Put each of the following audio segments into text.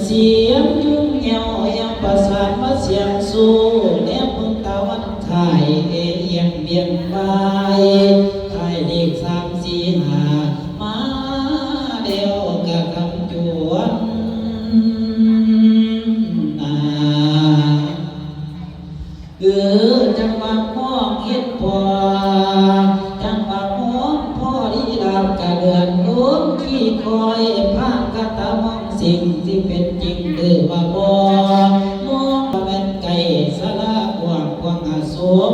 เสียงยุ่งเหงายังประสานมาเสียงสู้แนบมึงตะวันไทยเอียงเบียงบายไทยเด็ก3 4 5มาเดียวกะคำจวนจังหวะพ้องเฮ็ดพอจังหวะพ้องพ่อดีลาบกะเดือนล้มขี้คอยพางกะตามองสิ่งที่เป็นจริงว่าบ่มองเป็นไก่สาระกว้างกว้างอาสม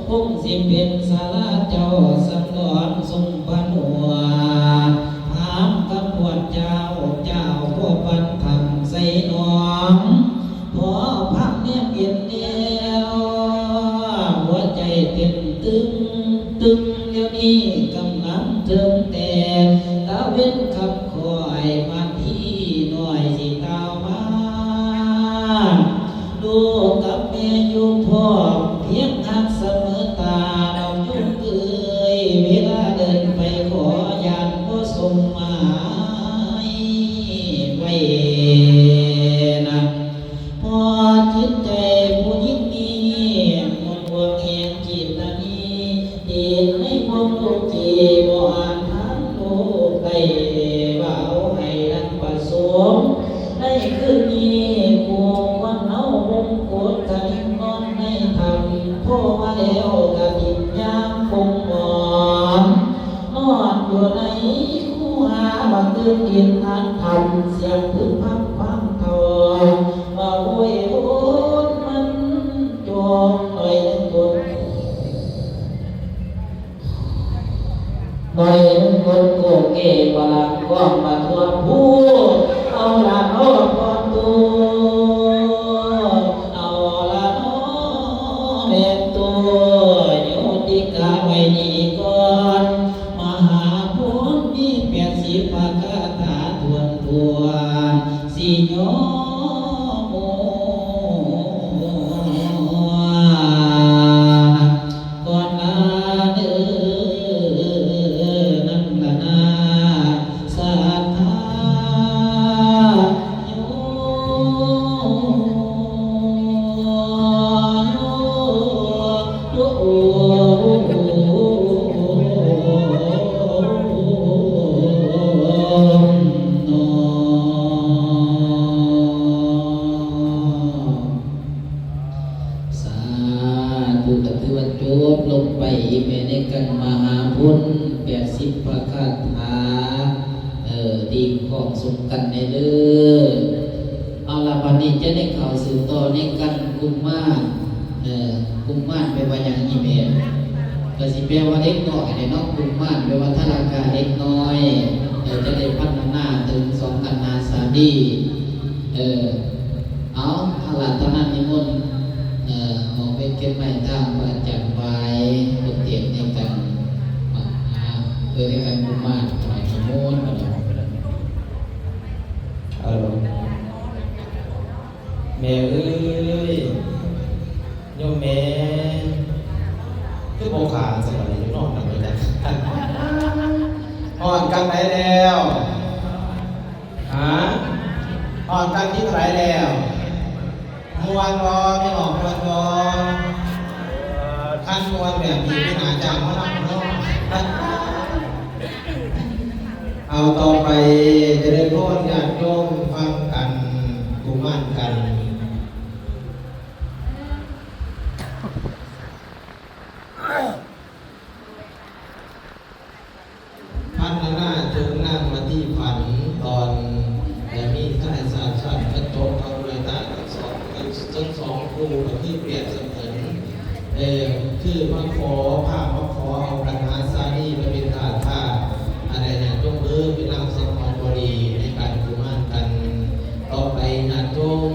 คงสิเป็นสาระเจ้าสังวรทรงพนัวหามกับปวดเจ้าพ่อปันทำใส่น้องพอพักเนี่ยเปลี่ยนแนวหัวใจเต้นตึงเดี๋ยวนี้กำลังเทิงแต่ตาเว้นคำคอยมาที่หน่อยสิตาวมาลูกกับแม่อยู่พ่อเพียงหักเสมอตาเราจุ่มเอ่ยเวลาเดินไปขอยานก็ส่งมาไว้นะพอจิตใจผู้หญิงนี้หมดห่วงแห่งจิตนี้เห็นในความรู้จีบ่อ่านทางโลกได้ว่าเอาให้ดังประสงค์ได้คืนนี้กูวันเอาวงกดกันนอนในธรรมพ่อมาแล้วกะติดยามคงหมอนนอนอยู่ในคู่หาบังเกินเรียนทานทำเสียงพึ่งพังเท่าว่าโอ้ยโอนมันจมหน่อยนึงคนหน่อยนึงคนโกเกวลาก้องมาทั่วผู้เอาละเอาพอตัวเอาละน้อแม่ตัวโยติกาไว้นี่ก่อนมหาพุทธมี80ภาคาถาทวนสิโยโมก่อนนาเด้อนั่นละนาสัทธาโยสาธุก็ถือว่าจบลงไปแม้ในกันมหาพุทธ80พระคาถาดีของสมกันในเด้อเอาละวันนี้จะได้ข่าวสื่อต่อในกันกุมมารกุมมารแปลว่าอย่างนี้แม่ก็สิแปลว่าเด็กน้อยในนอกกุมมารแปลว่าทารกาเด็กน้อยจะได้พัฒนาถึง2กันนาสาดีเอาละตอนนั้นนิมนต์มองไปเก็บไม้ตามว่าจัดไว้บนเตียงในกันในกันกุมมารถวายนิมนต์แม่เอ้ยโยมแม่คือโบขาสมัยนี้นอนหนักเลยนะอ่อนกันไหนแล้วอ่อนกันที่ไหนแล้วมวนรอไม่ออกมวนรอขั้นมวนแบบนี้ไม่หาจางมาทำเนาะเอาต่อไปจะได้พูดญาติโยมฟังกันกุมารกันพัฒนาถึงนั่งมาที่ฝันตอนแต่มีท่านศาสตร์ชั้นกระจกเอาเลยตาทั้งสองครูที่เปลี่ยนเสมือนคือมาขอผ้ามาขอเอาปัญหาซาดีมาเป็นท่าอะไรเนี่ยยกมือเป็นนำสังวรบริในการกุมารกันต่อไปงานโยม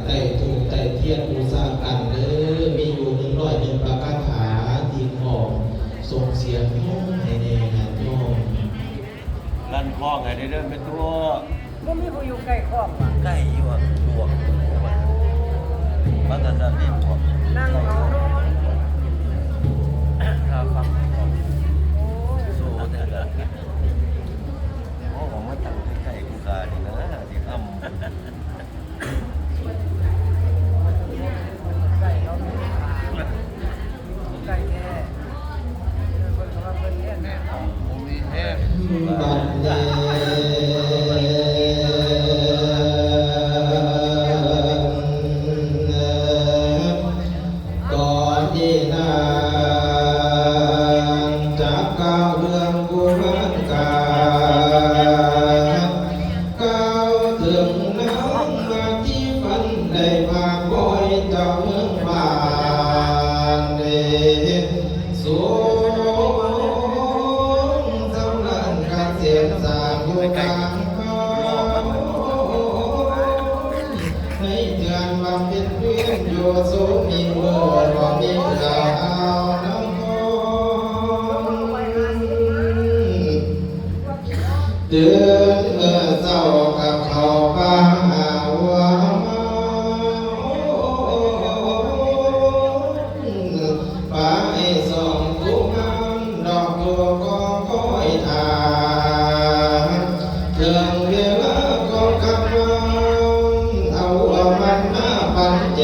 ไต่ถูกไต่เทียนบูชากันมีอยู่101ประกาถาที่ของส่งเสียงให้ในงานโยมลั่นคล้องไงได้เดินไปตัวก็มีผู้อยู่ใกล้คล้องใกล้อยู่อ่ะบวกมันจะรีบบวกนั่งเอาโน่นครับสู้เนี่ยแหละโอ้ผมมาตั้งใกล้ๆกูกาดีนะที่ทำ พาคอยเจ้าเมืองบ้านเดสูงสำนักเกษตรศาสตร์อยู่กลางในเดือนบำเพ็ญเพียรอยู่สูงมีเมื่อบ่มีดาวน้ำมนต์เดือนเมื่อเศร้ากับเขาป่าหาวัวป่าให้ส่องผู้งามดอกบัวก็คอยทาเทิงเวลาก็คำว่าเอามันมาปันแจ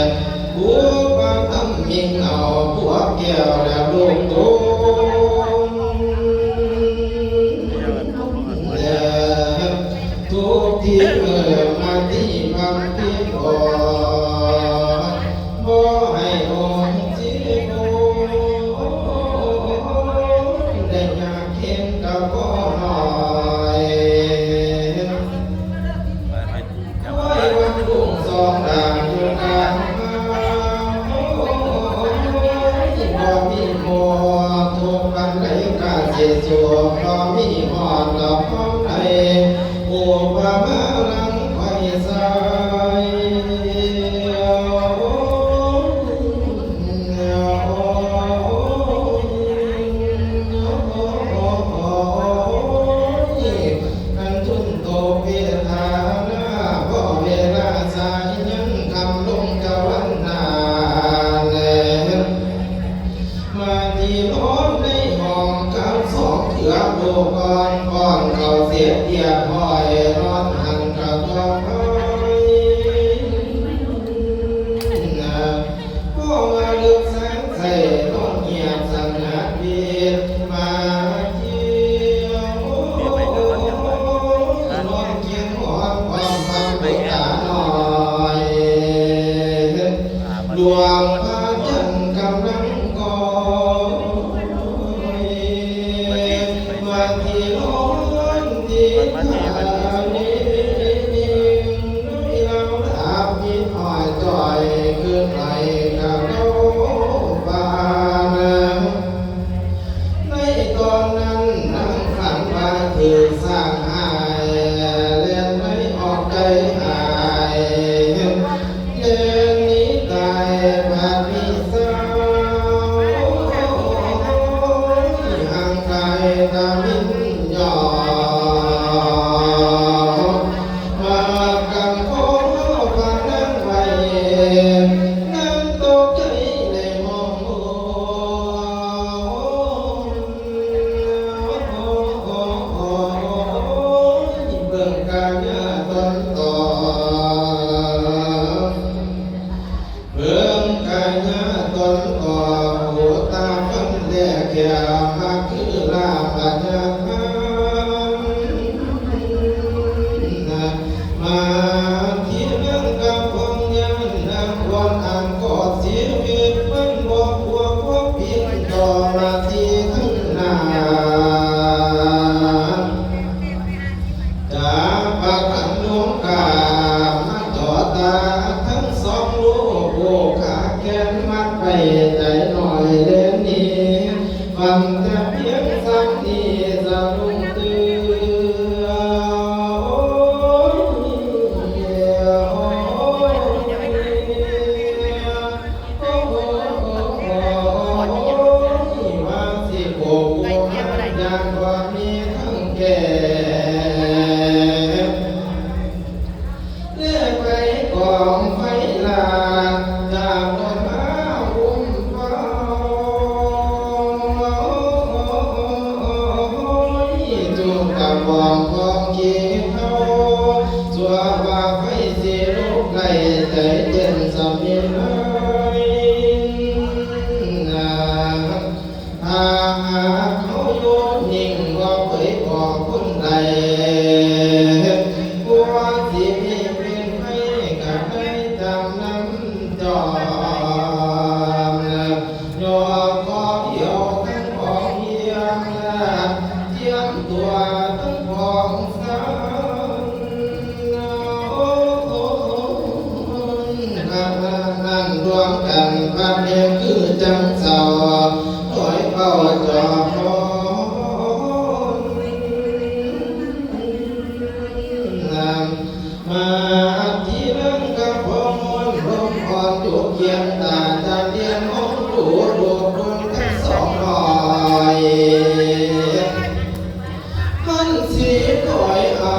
กบัวป่าทำมิงเอาพวกแก้วแล้วลูกตุ้มทุกที่เมื่อมาที่คำที่ก่อนบ่ให้องค์ที่โบได้อยากเห็นกับบ่หน่อยไว้วันรุ่งสองดาวอยู่กลางบ่มีหมอทุกปันไหนกาเสียสัวเพราะมีหอดกับห้องไหนโอ้ว่ามาลังไฟใสอันทุนโตเวทานาพ่อเวลาสายยังคำลงกะวันนาแลมาที่ร้อนในห้องกับสองเถื่อโลก่อนก่อนเขาเสียเดียบห้อยนอนหันกับตัวห้อยพ่อมาเลือกแสงใส่นอนเงียบสังหารเบียดมาเที่ยวนอนเคียงหอนความฟังไปตาหน่อยดวงพระจันทร์กำลังก่อวันที่ร้อนที่ทานี้เราดับยินอ่อยจ่อยขึ้นไหลกับโลบานในตอนนั้นนั่งฝันว่าถือสร้างหายเล่นไม่ออกใจหายเล่นนี้ตายบาดมีเศร้าห่างไกลตามินยอมากันขอฟังนั่งไว้นั่งตกใจในมองโอ้เบิ่งกายาต้นต่อเบิ่งกายาต้นต่อหัวตาฟันแดกแก้วมาคือลาปัญญามาที่นั่งกับพงยันนักวันอ่านกอดเสียเวียนมันบอกพวกพวกพินต่อมาที่ทั้งนาตาปากขันดวงกามาต่อตาทั้งสองลูกโบขาแขนมัดไปใจหน่อยเล่นนี้ฟังแต่เพียงสักทีจะลุงเตืว่าสิโบกอยากว่ามีทั้งแก่เลือกไปกอง อยู่เคียงตาจานเดียนห้องดูดวงดวงทั้งสองหน่อยหันสีคอยเอา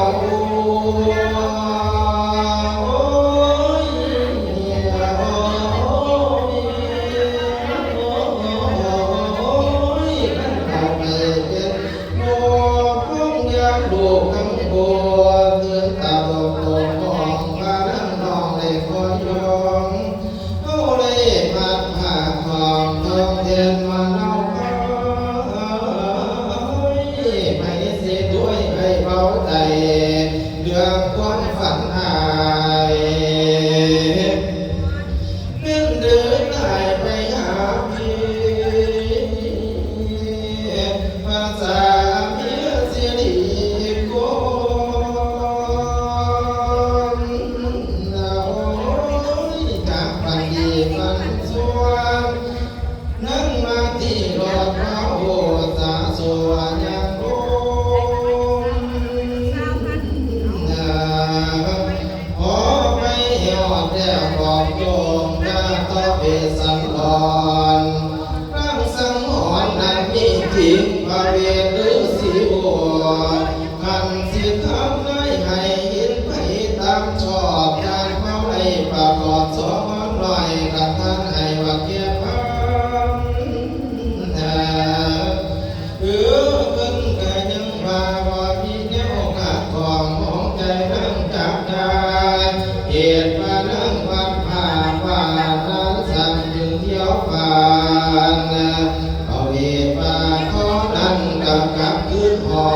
เรื่องความฝันหายเดินเดินหายไปหาพี่ภาษาเมียเสียดีก่อนจากปันดีปันสวนนั่งมาที่รอดพระโอษาสวนยังโลขอไปหอดแด่บอกโยมหน้าต่อเบสันหอนร่างสังหอนนั้นมีจริงพระเวทหรือสีบัวคันสิทำได้ให้เห็นไปตามชอบการเมาให้ประกอบสอนหน่อยกับท่านให้ว่าเกียรติขึ้นก็ยังว่าบ่มีแนวโอกาสของมองใจนั่งจับได้เหตุมานั่งวัดผ่าว่านั้นสั่งจึงเที่ยวผ่านเอาเหตุมาขอนั้นกลับขึ้นหอ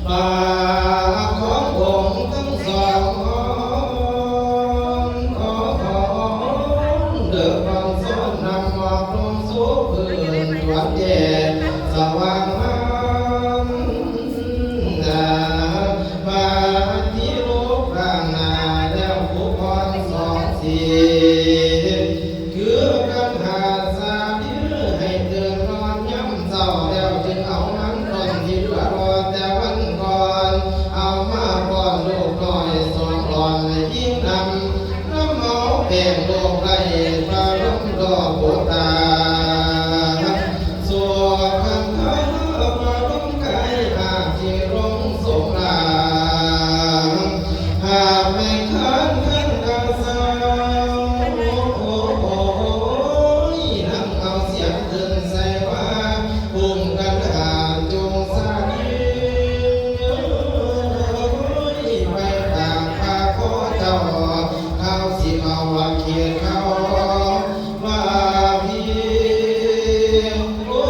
ป่าของผมทั้งสองเดือดร้อนซ้อนนำหมอกลงสูบพื้นจวนแย่สว่างมามาที่รูปร่างหน้าแล้วผู้พรสองสีคือกันหาสาดื้อให้เตือนนอนย้ำเศร้าแล้วจึงเอามันต้นที่เหลือรอแต่วันก่อนเอามาป้อนลูกน้อยสองหลอนให้ยิ่งนำน้ำเมาแบ่งโลกไล่ปลาล้มดอกโบตาสัวคำเธอปลาล้มไก่หากที่ลงสงลาหากไม่คันกาสาวนั่งเอาเสียงเดินใส่ว่าปุ่มกันหาจงสาดีไปตามพาขอเจ้าเขาสิเอาว่าเขียนเขาว่าพี่โอ้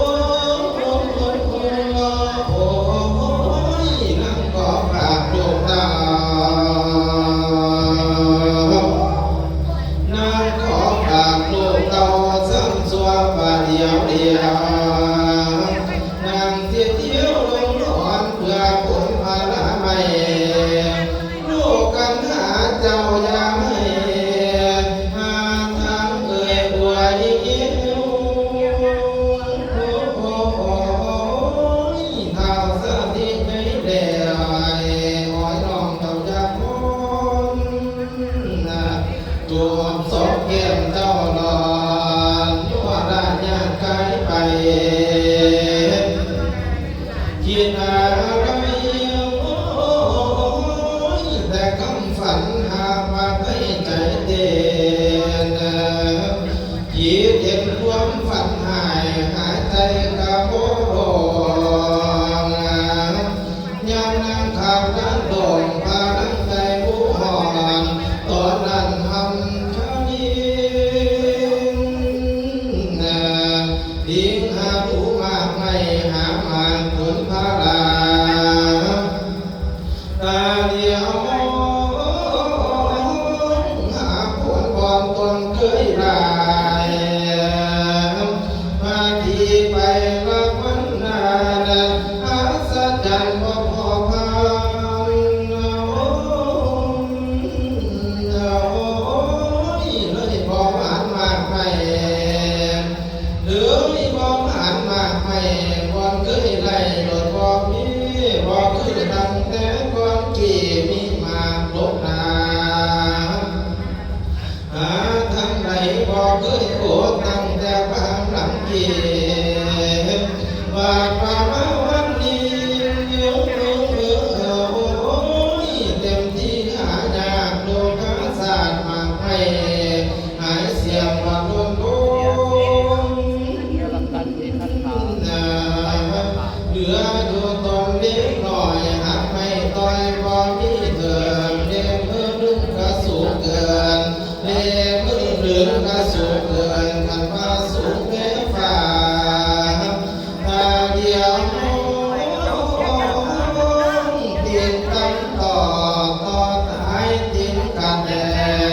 นั่งก็ปากดวงตานางขอฝากลูกเต่าซ้ำสัวบาเดียวเดียวนางเที่ยวเที่ยวลงนอนเพื่อผลพาลาไม่ลูกกันหาเจ้าอย่าให้หาทางเอ่ยบัวยิ่งเท้าสะดิไม่ได้อ้อยน้องเจ้าจะพ้นตัวสองเกียมเจ้าหลอนยั่วราญาไกลไปคิดอะไรแต่คำฝันหามาให้ใจเต้นคิดเห็นความฝันหายหายใจกระโปรงยามนั่งขับด้านโด่งพานั่งใจผู้หอนตอนนั้นทำข้านี้ทิ้งหาผู้มากไม่หามาผลพาลาตาเดียวหาผลบอลตนเคยลายมาที่ไปรักมันนานอาสะจันทร์บ่พอพันเลยบ่หวานมากไปหรือบ่หวานมากไปก่อนเคยไล่โดดบ่มีบ่คือดังแต่ก่อนกี่มีมาลบนา บ่เคยโกรธตั้งแต่บางหลังเกียว่าป่ามาวันนี้โอ้ยเต็มที่หายากโลกาศาสตร์มากไม่หายเสียงว่าโดนโดนเหลือดูตนเล็กหน่อยหักไม่ต่อยบ่มีเถิดเลี้ยงมือลึกกระสูงเกินเลี้ยงมือลึกกระสูงเกินคันว่าสูงแม่ฟ้าเดียวตีนตั้งต่อตายตีนกัดแด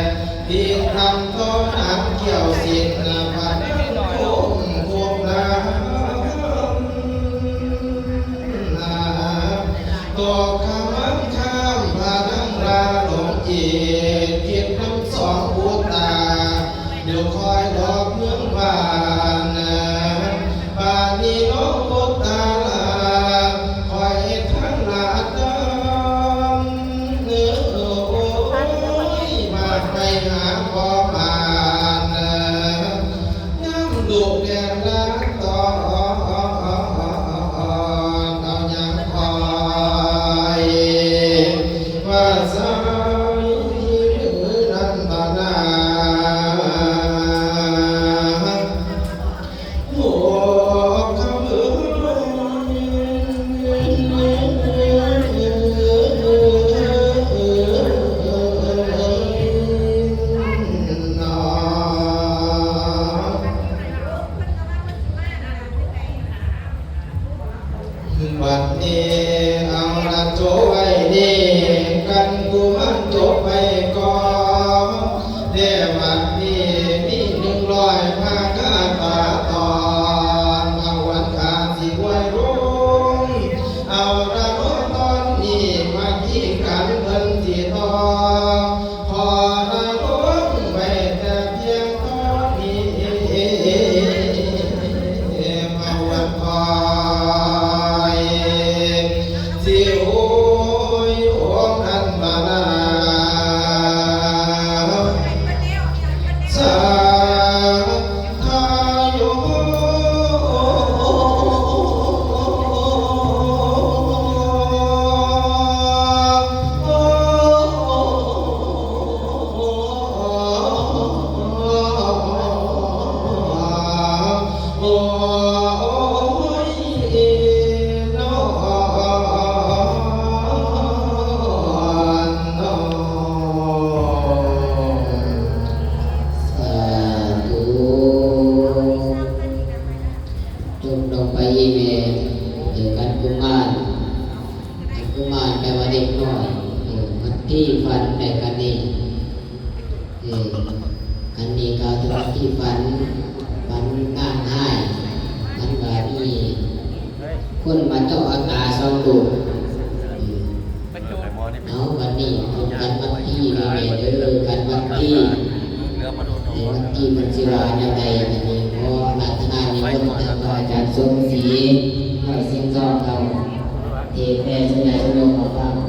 ดตีนทำต้นน้ำเกี่ยวสินพันทุ่มทุ่มน้ำตัวคำมันข้ามพานังราหลงจีเกียรติน้ำสองผู้ตาเดี๋ยวคอยดอกเมืองบ้านบ้านนี้น้องผู้ตาลาคอยทั้งลาดำเนื้อโอ้ยมาไปหาพ่อบ้านน้ำลูกแดงล้างต่อเอายังคอยว่าสายหรือนันตนาโอ้คำบัดนี้เอาละโจไว้ดีกันกูมันจบไปก่อนเดี๋ยวบัดนี้มี100ผ้าคาตาตอนเอาวันขาสิไว้รุ่งเอาละเมื่อตอนนี้มาขี้กันเพิ่นสิทองพอละรุ่งไปแต่เพียงตอนนี้มาวันคอยสิโอ้ยโอ้นันบานาสาธาโยโอ้ยน้องสาธุจงลงไปอีเมลเดี๋ยวกันกุมารแปลว่าเด็กน้อยมันที่ฝันในกันนี้กันนี้ก็ถึงที่ฝันงานให้มันแบบนี้คนมาเจาะตาสองดูเอาวันนี้กันวันที่นี่เด้อกันวันที่วันที่มันสิว่าในใดอันนี้เพราะรัตนามีคนทำอาจารย์ทรงศรีให้สิ่งซ้อมเราเทแพร่ชนะชนงของเรา